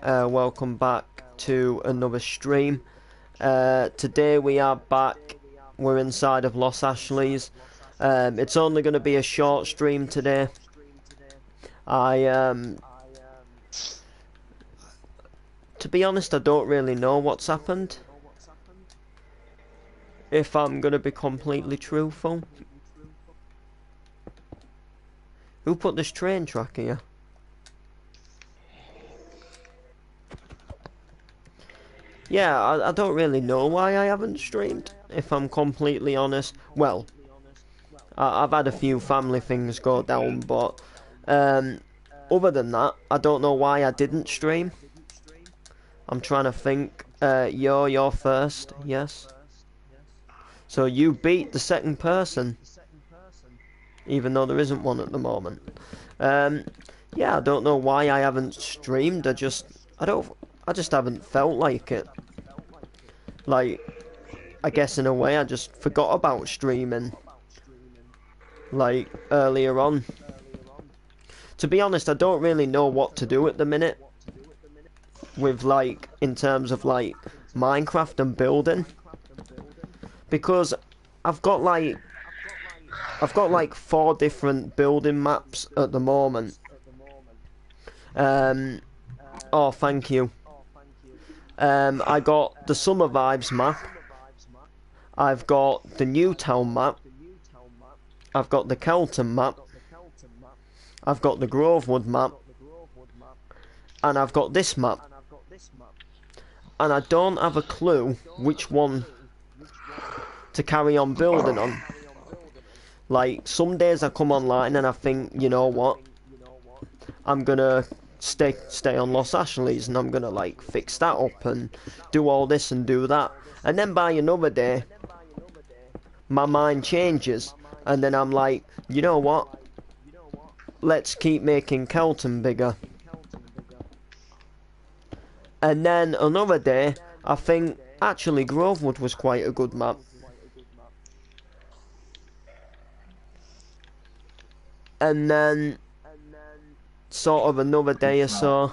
welcome back to another stream. Today we are back, we're inside of Los Ashleys. It's only going to be a short stream today. To be honest, I don't really know what's happened, if I'm going to be completely truthful. Who put this train track here? Yeah, I don't really know why I haven't streamed, if I'm completely honest. Well, I've had a few family things go down, but other than that, I don't know why I didn't stream. I'm trying to think. You're first, yes. So you beat the second person, even though there isn't one at the moment. Yeah, I don't know why I haven't streamed. I just haven't felt like it. Like, I guess in a way I just forgot about streaming, like, earlier on. To be honest, I don't really know what to do at the minute with, like, in terms of, like, Minecraft and building. Because I've got like 4 different building maps at the moment. Oh, thank you. I got the Summer Vibes map. I've got the Newtown map. I've got the Kelton map. I've got the Grovewood map. And I've got this map. And I don't have a clue which one to carry on building on. Like, some days I come online and I think, you know what, I'm gonna stay on Los Ashleys and I'm gonna, like, fix that up and do all this and do that. And then by another day, my mind changes and then I'm like, you know what, let's keep making Kelton bigger. And then another day, I think, actually Grovewood was quite a good map. And then, sort of another day or so,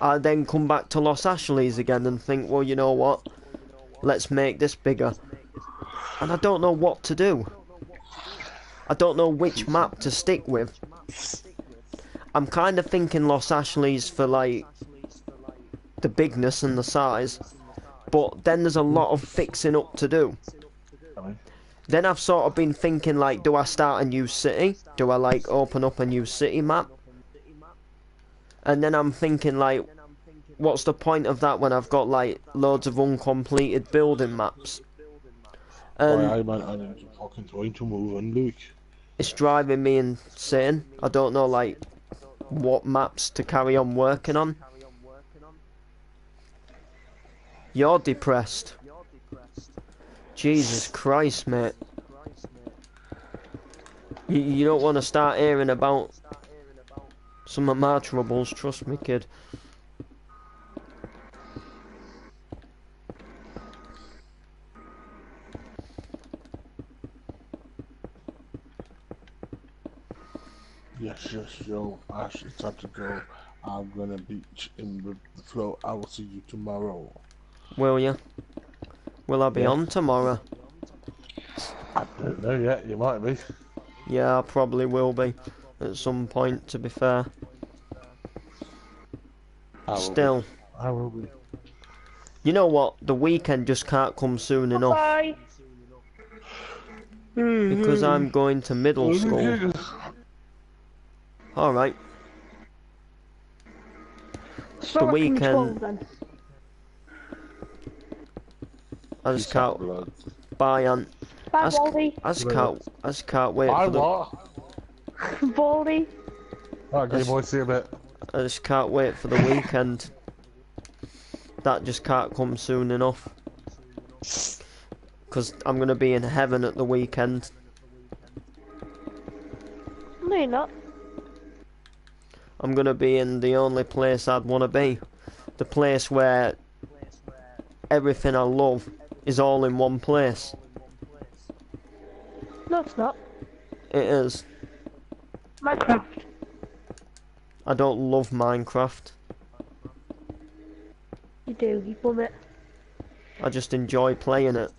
I then come back to Los Ashleys again and think, well, you know what, let's make this bigger. And I don't know what to do. I don't know which map to stick with. I'm kind of thinking Los Ashleys for, like, the bigness and the size, but then there's a lot of fixing up to do. Then I've sort of been thinking, like, do I start a new city? Do I, like, open up a new city map? And then I'm thinking, like, what's the point of that when I've got, like, loads of uncompleted building maps? And I'm fucking trying to move on, Luke. It's driving me insane. I don't know, like, what maps to carry on working on. You're depressed. Jesus Christ, mate. You don't want to start hearing about some of my troubles, trust me, kid. Yes, yo, Ash, it's time to go. I'm gonna be in with the flow. I will see you tomorrow. Will you? Will I be on tomorrow? I don't know yet, you might be. Yeah, I probably will be at some point, to be fair. Still. I will be. You know what? The weekend just can't come soon enough. Bye. Because I'm going to middle school. Alright. The weekend. I just can't. Bye, Aunt. Bye, Baldy. I just can't wait for the. What? Baldy. Alright, Game Boy, see you a bit. I just can't wait for the weekend. That just can't come soon enough. Because I'm gonna be in heaven at the weekend. No, you're not. I'm gonna be in the only place I'd wanna be. The place where everything I love is all in one place. No, it's not. It is. Minecraft. I don't love Minecraft. do, you bum it. I just enjoy playing it.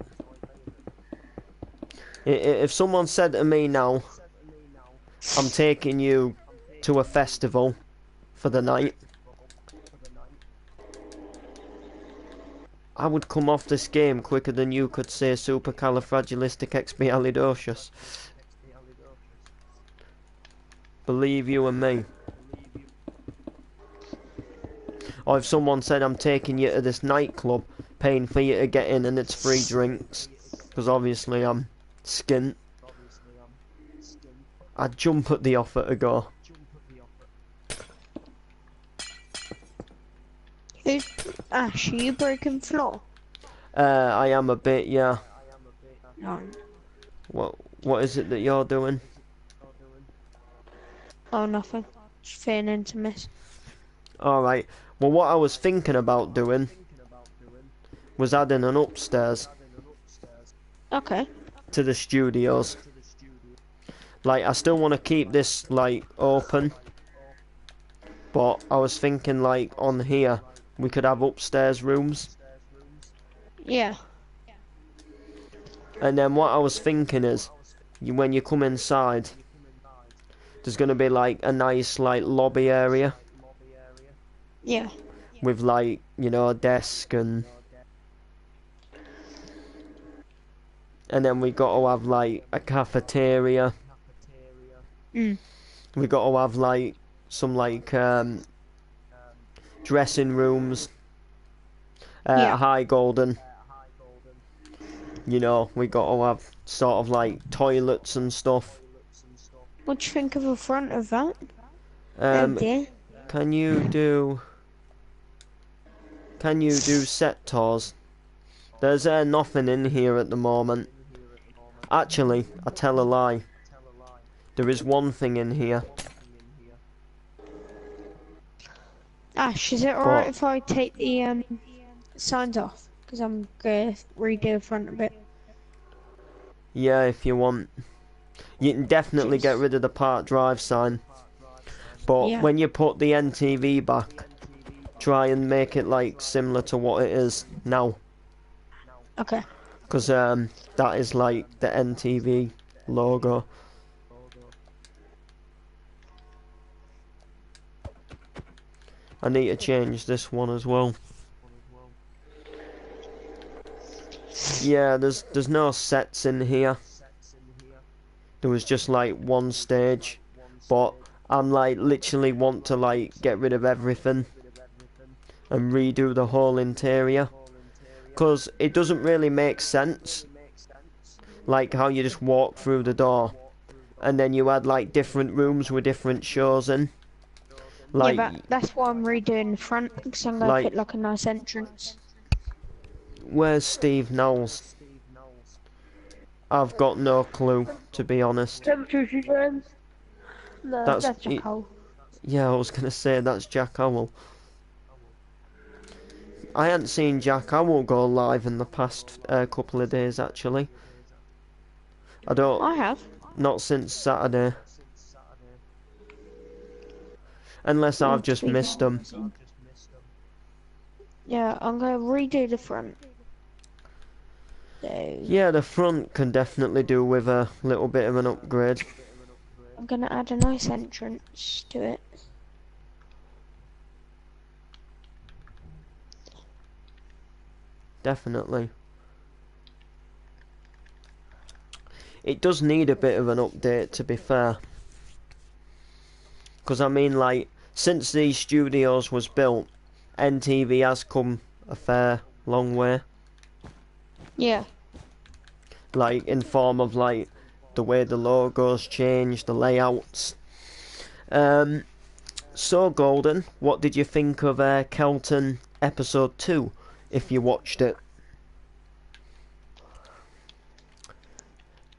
If someone said to me now, I'm taking you to a festival for the night, I would come off this game quicker than you could say supercalifragilisticexpialidocious. Believe you and me. Or if someone said I'm taking you to this nightclub, paying for you to get in and it's free drinks, because obviously I'm skint, I'd jump at the offer to go. Ash, are you breaking floor? I am a bit, yeah. No. What is it that you're doing? Oh, nothing. Just feigning to miss. Alright, well what I was thinking about doing was adding an upstairs Okay. to the studios. Like, I still want to keep this, like, open, but I was thinking, like, on here, we could have upstairs rooms. Yeah. And then what I was thinking is, when you come inside, there's going to be, like, a nice, like, lobby area. Yeah. With, like, you know, a desk and... And then we got to have, like, a cafeteria. Mm. We got to have, like, some, like, dressing rooms. Yeah. High golden. You know, we got to have sort of, like, toilets and stuff. What do you think of the front of that? Um, dear. Can you do set tours? There's nothing in here at the moment. Actually, I tell a lie. There is one thing in here. Ash, is it alright if I take the signs off? Because I'm going to redo the front a bit. Yeah, if you want. You can definitely get rid of the Park Drive sign. But Yeah. when you put the NTV back, try and make it like similar to what it is now. Okay. Because that is like the NTV logo. I need to change this one as well. Yeah, there's no sets in here. There was just like one stage, but I'm like literally want to like get rid of everything and redo the whole interior, because it doesn't really make sense like how you just walk through the door and then you had like different rooms with different shows in. Like, yeah, but that's why I'm redoing the front, because I'm going to put like a nice entrance. where's Steve Knowles? I've got no clue, to be honest. No, that's Jack Hole. Yeah, I was gonna say that's Jack Howell. I hadn't seen Jack Howell go live in the past couple of days, actually. I have. Not since Saturday. Unless I've just missed him. Yeah, I'm going to redo the front. So, Yeah, the front can definitely do with a little bit of an upgrade. I'm going to add a nice entrance to it. Definitely. It does need a bit of an update, to be fair. Because I mean, like, since these studios was built, NTV has come a fair long way. Yeah. Like, in form of, like, the way the logos changed, the layouts. So, Golden, what did you think of Kelton Episode 2, if you watched it?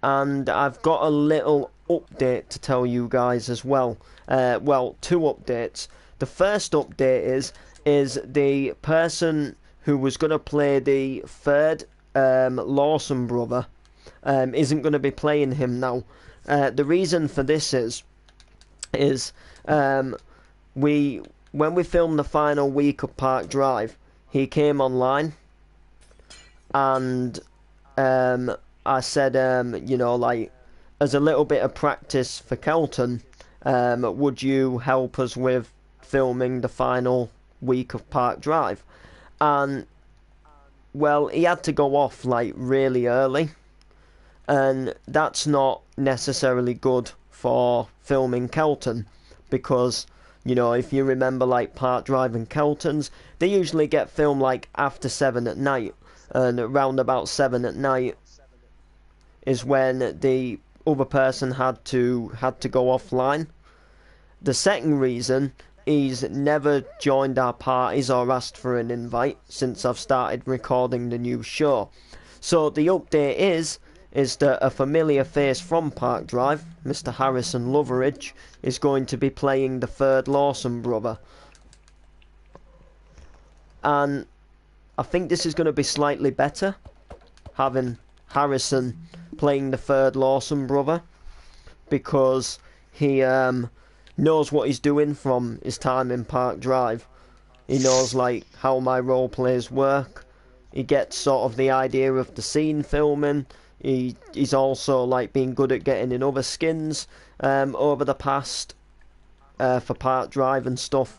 And I've got a little update to tell you guys as well. Well, two updates. The first update is the person who was going to play the third Lawson brother isn't going to be playing him now. The reason for this is when we filmed the final week of Park Drive, he came online, and I said, you know, like, as a little bit of practice for Kelton, would you help us with filming the final week of Park Drive? And, well, he had to go off, like, really early, and that's not necessarily good for filming Kelton, because, you know, if you remember, like, Park Drive and Kelton's, they usually get filmed, like, after 7 at night, and around about 7 at night is when the other person had to go offline. The second reason, he's never joined our parties or asked for an invite since I've started recording the new show. So the update is that a familiar face from Park Drive, Mr. Harrison Loveridge, is going to be playing the third Lawson brother. And I think this is going to be slightly better, having Harrison playing the third Lawson brother, because he knows what he's doing from his time in Park Drive. He knows, like, how my role plays work. He gets sort of the idea of the scene filming. He's also, like, been good at getting in other skins over the past for Park Drive and stuff.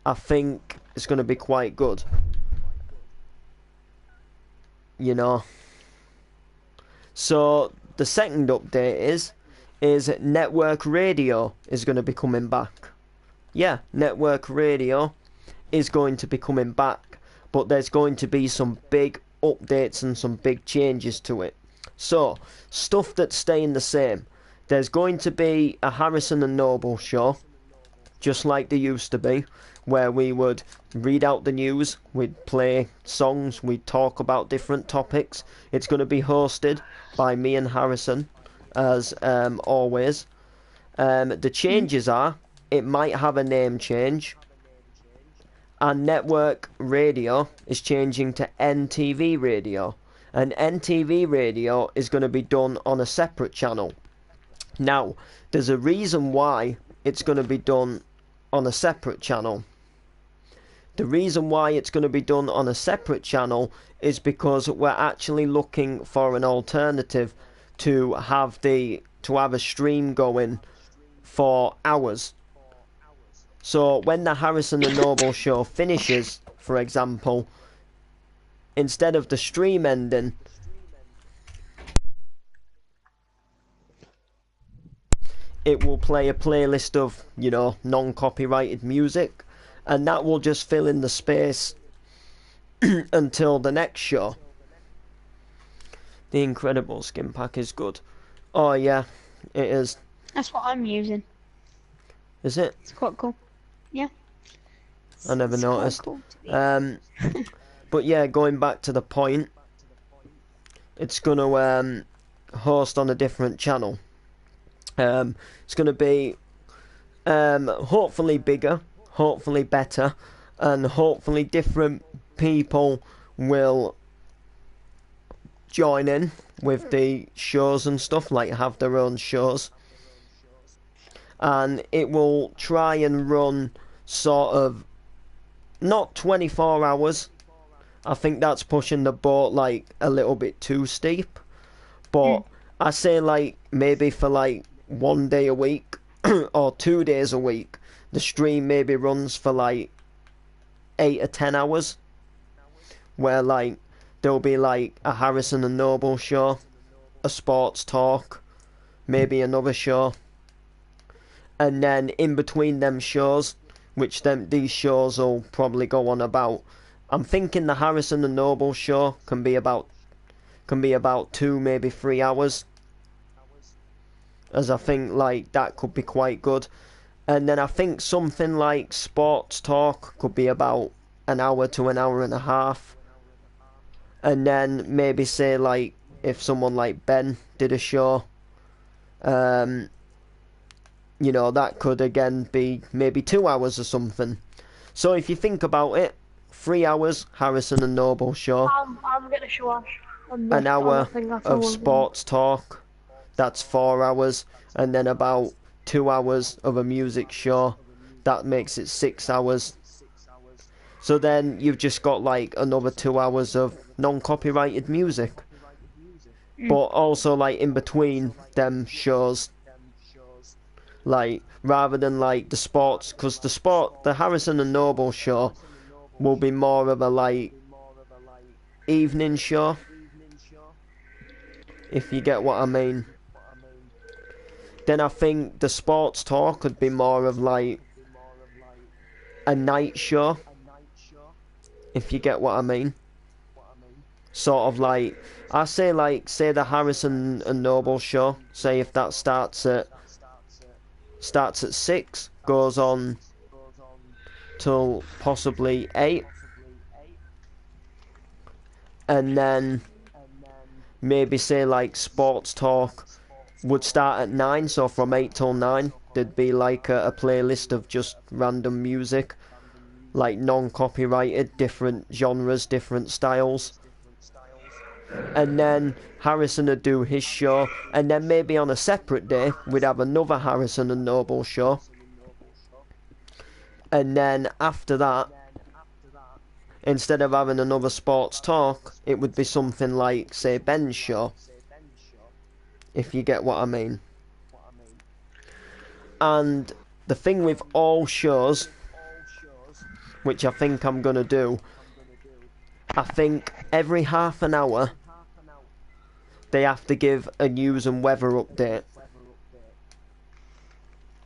I think it's going to be quite good, you know. So the second update is network radio is going to be coming back. Yeah, network radio is going to be coming back, but there's going to be some big updates and some big changes to it. So, stuff that's staying the same. There's going to be a Harrison and Noble show, just like there used to be, where we would read out the news, we'd play songs, we'd talk about different topics. It's going to be hosted by me and Harrison, as always. The changes are, it might have a name change, and network radio is changing to NTV radio, and NTV radio is going to be done on a separate channel. Now, there's a reason why it's going to be done on a separate channel. The reason why it's going to be done on a separate channel is because we're actually looking for an alternative to have a stream going for hours. So when the Harrison and Noble show finishes, for example, instead of the stream ending, it will play a playlist of, you know, non-copyrighted music, and that will just fill in the space until the next show. The Incredible skin pack is good. Oh yeah, it is. That's what I'm using. Is it? It's quite cool. Yeah. I never It's noticed. quite cool to be But yeah, going back to the point, it's gonna host on a different channel. It's gonna be hopefully bigger, hopefully better, and hopefully different people will join in with the shows and stuff, like have their own shows. And it will try and run sort of not 24 hours. I think that's pushing the boat like a little bit too steep. But I say like maybe for like 1 day a week or 2 days a week, the stream maybe runs for like 8 or 10 hours, where like there'll be like a Harrison and Noble show, a sports talk, maybe another show, and then in between them shows, which these shows will probably go on about, I'm thinking the Harrison and Noble show can be about 2, maybe 3 hours, as I think like that could be quite good. And then I think something like sports talk could be about an hour to an hour and a half. And then maybe say like if someone like Ben did a show, you know, that could again be maybe 2 hours or something. So if you think about it, 3 hours Harrison and Noble show, I'm gonna show us an hour of sports talk, that's 4 hours, and then about 2 hours of a music show, that makes it 6 hours. So then you've just got like another 2 hours of non-copyrighted music. But also like in between them shows, like rather than like the sports, because the Harrison and Noble show will be more of a like evening show, if you get what I mean. Then I think the sports talk could be more of like a night show, if you get what I mean. Sort of like, I say like, say the Harrison and Noble show, say if that starts at 6, goes on till possibly 8, and then maybe say like sports talk would start at 9, so from 8 till 9 there'd be like a playlist of just random music, like non-copyrighted, different genres, different styles. And then Harrison would do his show, and then maybe on a separate day we'd have another Harrison and Noble show, and then after that, instead of having another sports talk, it would be something like, say, Ben's show, if you get what I mean. And the thing with all shows, which I think I'm gonna do, I think every half an hour they have to give a news and weather update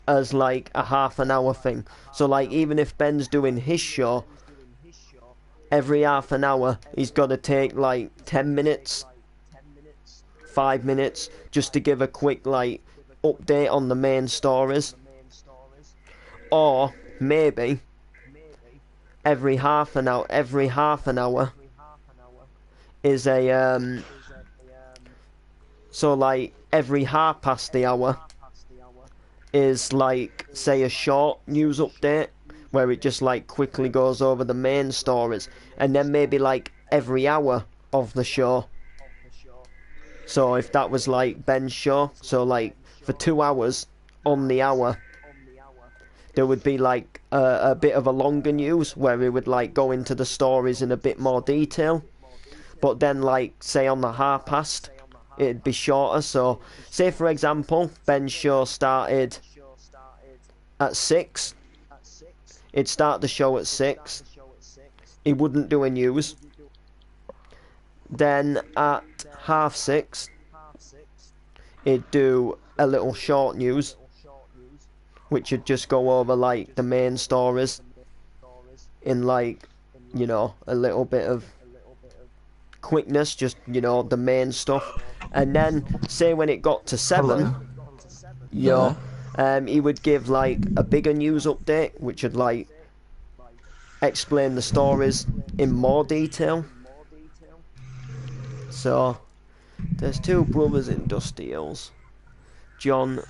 as like a half an hour thing. So like even if Ben's doing his show, every half an hour he's got to take like 10 minutes, 5 minutes, just to give a quick like update on the main stories. Or maybe every half an hour is a so like every half past the hour is like, say, a short news update where it just like quickly goes over the main stories, and then maybe like every hour of the show. So if that was like Ben's show, so like for 2 hours on the hour there would be like a bit of a longer news where it would like go into the stories in a bit more detail, but then like say on the half past it'd be shorter. So say for example Ben's show started at 6, he'd start the show at 6, he wouldn't do a news, then at 6:30 he'd do a little short news which would just go over like the main stories in like, you know, a little bit of quickness, just, you know, the main stuff. And then say when it got to 7, he would give like a bigger news update which would like explain the stories in more detail. So there's 2 brothers in Dusty Hills, John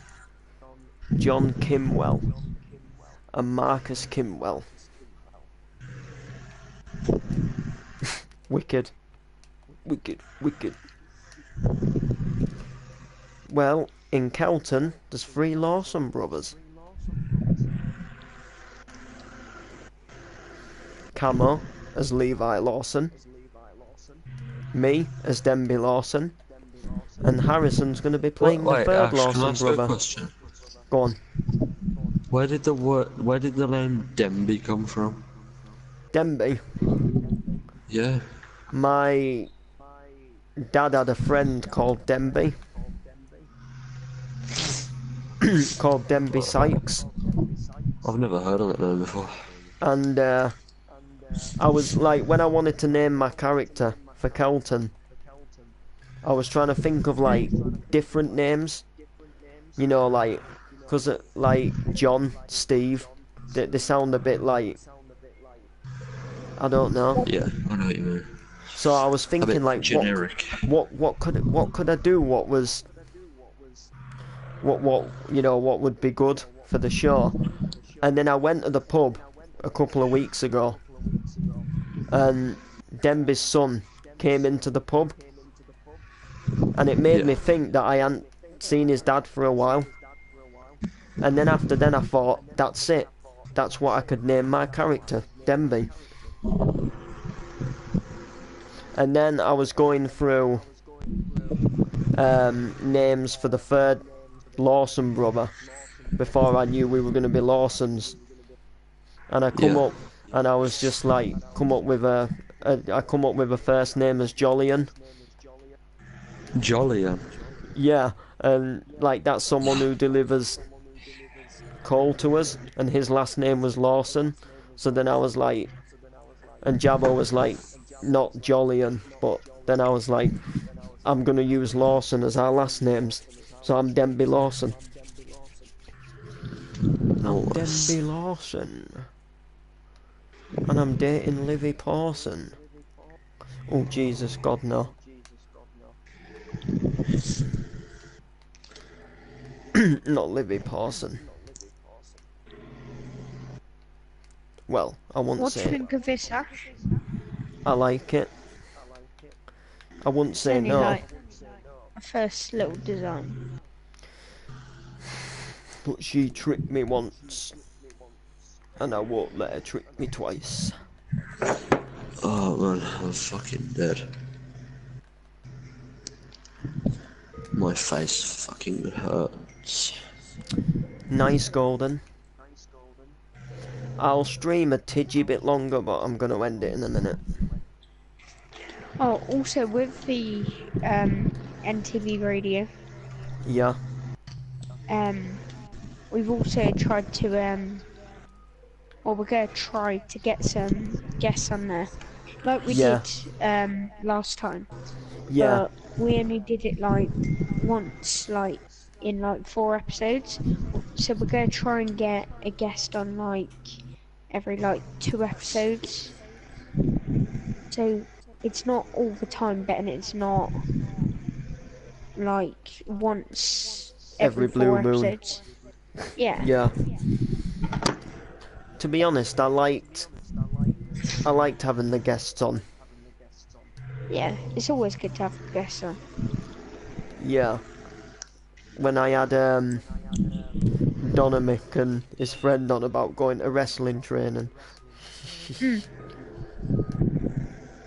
Kimwell and Marcus Kimwell. Wicked. Well, in Kelton there's 3 Lawson brothers. Camo as Levi Lawson, me as Denby Lawson, and Harrison's going to be playing the 3rd Lawson brother. Question? Go on. Where did the name Denby come from? Denby? Yeah. My dad had a friend called Denby. Called Denby Sykes. I've never heard of that name before. And I was like, when I wanted to name my character for Kelton, I was trying to think of like different names, you know, like, because like John, Steve, they sound a bit like, I don't know. Yeah, I know what you mean. So I was thinking like, generic. what could I do? What you know, what would be good for the show? And then I went to the pub a couple of weeks ago, and Denby's son came into the pub, and it made me think that I hadn't seen his dad for a while. And then after then I thought, that's it, that's what I could name my character, Denby. And then I was going through names for the third Lawson brother before I knew we were going to be Lawsons. And I come Yeah. up, and I was just like, I come up with a first name as Jolyon. Jolyon. Yeah, and like that's someone who delivers coal to us, and his last name was Lawson. So then I was like, and Jabbo was like, not Jolyon, but then I was like, I'm gonna use Lawson as our last names, so I'm Denby Lawson. I'm Denby Lawson. And I'm dating Livy Pawson. Oh Jesus, God no. Not Livy Pawson. Well, I wouldn't What do you say think of this, Ash? I like it. I wouldn't It's say only no. like a first little design. But she tricked me once, and I won't let her trick me twice. Oh man, I'm fucking dead. My face fucking hurts. Nice, Golden. I'll stream a tidgy bit longer, but I'm gonna end it in a minute. Oh, also with the NTV radio, Yeah, we've also tried to well, we're gonna try to get some guests on there, like we Yeah. did last time. yeah, But we only did it like once, like in like 4 episodes. So we're gonna try and get a guest on like every like 2 episodes. So it's not all the time, but it's not like once every Every blue 4 moon. episodes. Yeah. yeah. To be honest, I liked having the guests on. Yeah, it's always good to have guests on. Yeah. When I had Donamick and his friend on about going to wrestling training.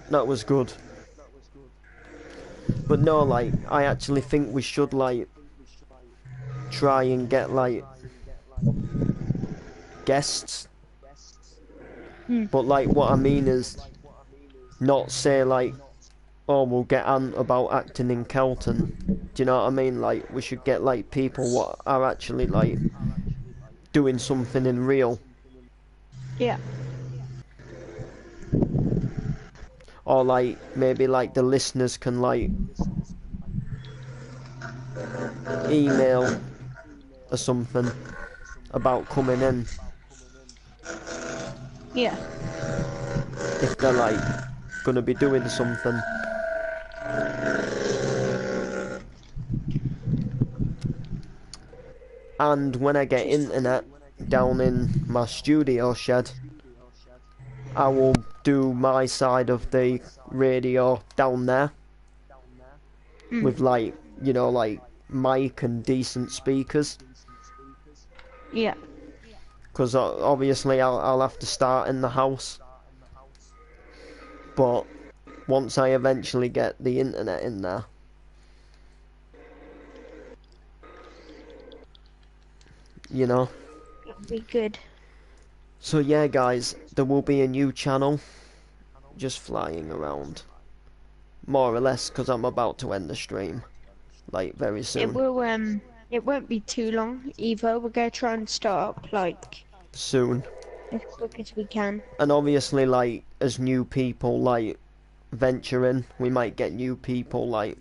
That was good. But no, like, I actually think we should, like, try and get, like, guests. But, like, what I mean is not say, like, oh, we'll get Ant about acting in Kelton. Do you know what I mean? Like, we should get, like, people what are actually, like, doing something in real. Yeah. Or, like, maybe, like, the listeners can, like, email or something about coming in. Yeah. If they're, like, gonna be doing something. And when I get internet down in my studio shed, I will do my side of the radio down there with, like, you know, like mic and decent speakers. Yeah. Because obviously I'll have to start in the house. But once I eventually get the internet in there, you know. That'd be good. So yeah, guys, there will be a new channel just flying around, more or less, because I'm about to end the stream, like, very It soon. will it won't be too long either. We're gonna try and start up like Soon. as quick as we can. And obviously, like, as new people, like, venture in, we might get new people, like,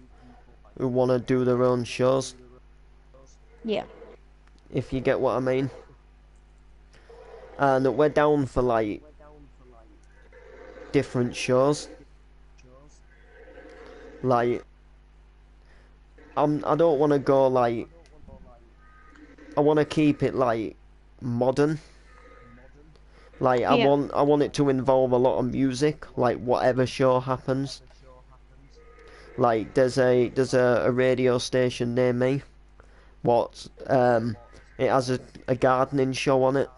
who want to do their own shows, Yeah. if you get what I mean. And we're down for, like, different shows. Like, I don't want to go, like, I want to keep it, like, modern. Like, I Yeah. want it to involve a lot of music, like, whatever show happens. Like, there's a radio station near me. It has a gardening show on it.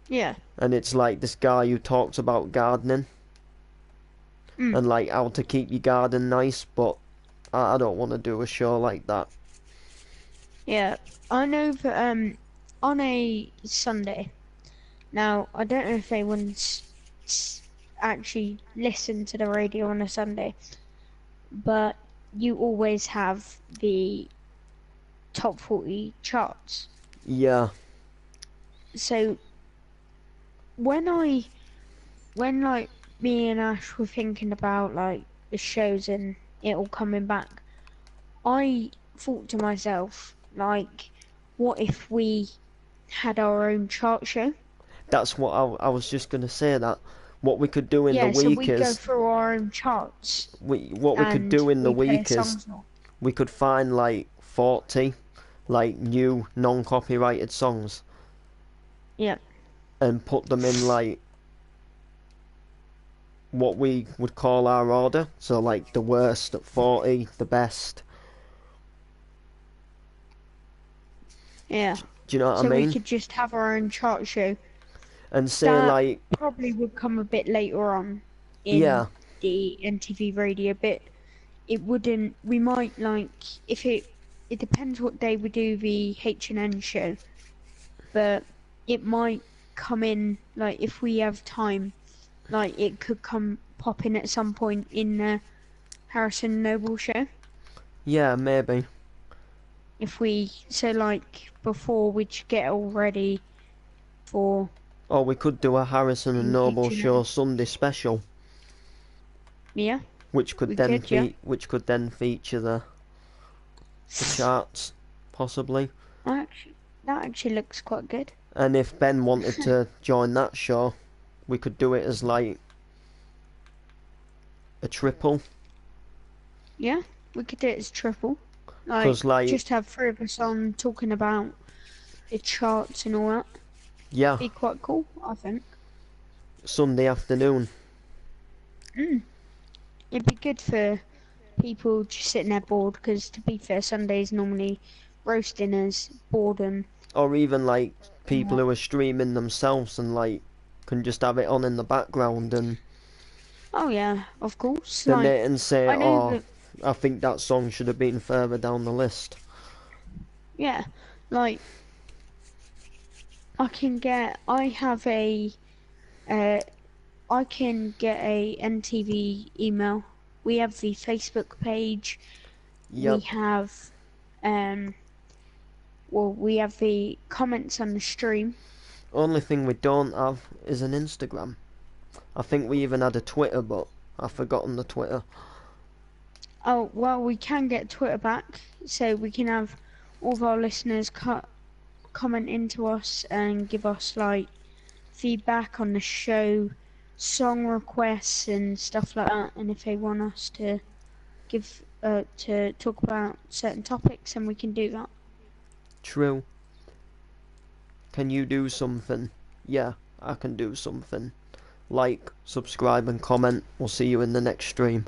Yeah. and it's like this guy who talks about gardening and like how to keep your garden nice, but I don't want to do a show like that. Yeah, I know that on a Sunday. Now I don't know if anyone's actually listened to the radio on a Sunday, but you always have the top 40 charts. Yeah, So when like me and Ash were thinking about like the shows and it all coming back, I thought to myself, like, what if we had our own chart show? that's what I was just gonna say. That what we could do in the Yeah, so week we go is through our own charts what we could and do in the we play week is songs on. we could find like 40 like new non-copyrighted songs Yeah, and put them in like what we would call our order. So like the worst at 40, the best. yeah. Do you know what So I mean? we could just have our own chart show. And say That like, probably would come a bit later on in yeah, the NTV radio, but it wouldn't. We might like if it depends what day we do the H&N show, but it might come in like if we have time, like it could come pop in at some point in the Harrison Noble show. yeah, maybe. If we so like before we get all ready for Or we could do a Harrison and the Noble H&N. show Sunday special, Yeah, which could we then could, yeah. feature the charts, possibly. That actually looks quite good. And if Ben wanted to join that show, we could do it as like a triple. Yeah, we could do it as triple. Like, 'Cause, like- just have three of us on talking about the charts and all that. Yeah, Be quite cool, I think. Sunday afternoon. It'd be good for people just sitting there bored, because to be fair, Sunday's normally roast dinners, boredom. Or even like people who are streaming themselves and like can just have it on in the background and Oh yeah, of course. then Like, they and say, I know oh, that, I think that song should have been further down the list. yeah, like, I can get NTV email. We have the Facebook page. Yep. We have, we have the comments on the stream. Only thing we don't have is an Instagram. I think we even had a Twitter, but I've forgotten the Twitter. Oh, well, we can get Twitter back, so we can have all of our listeners comment into us and give us, like, feedback on the show, song requests and stuff like that, and if they want us to to talk about certain topics, then we can do that. True. Can you do something? Yeah, I can do something. Like, subscribe and comment. We'll see you in the next stream.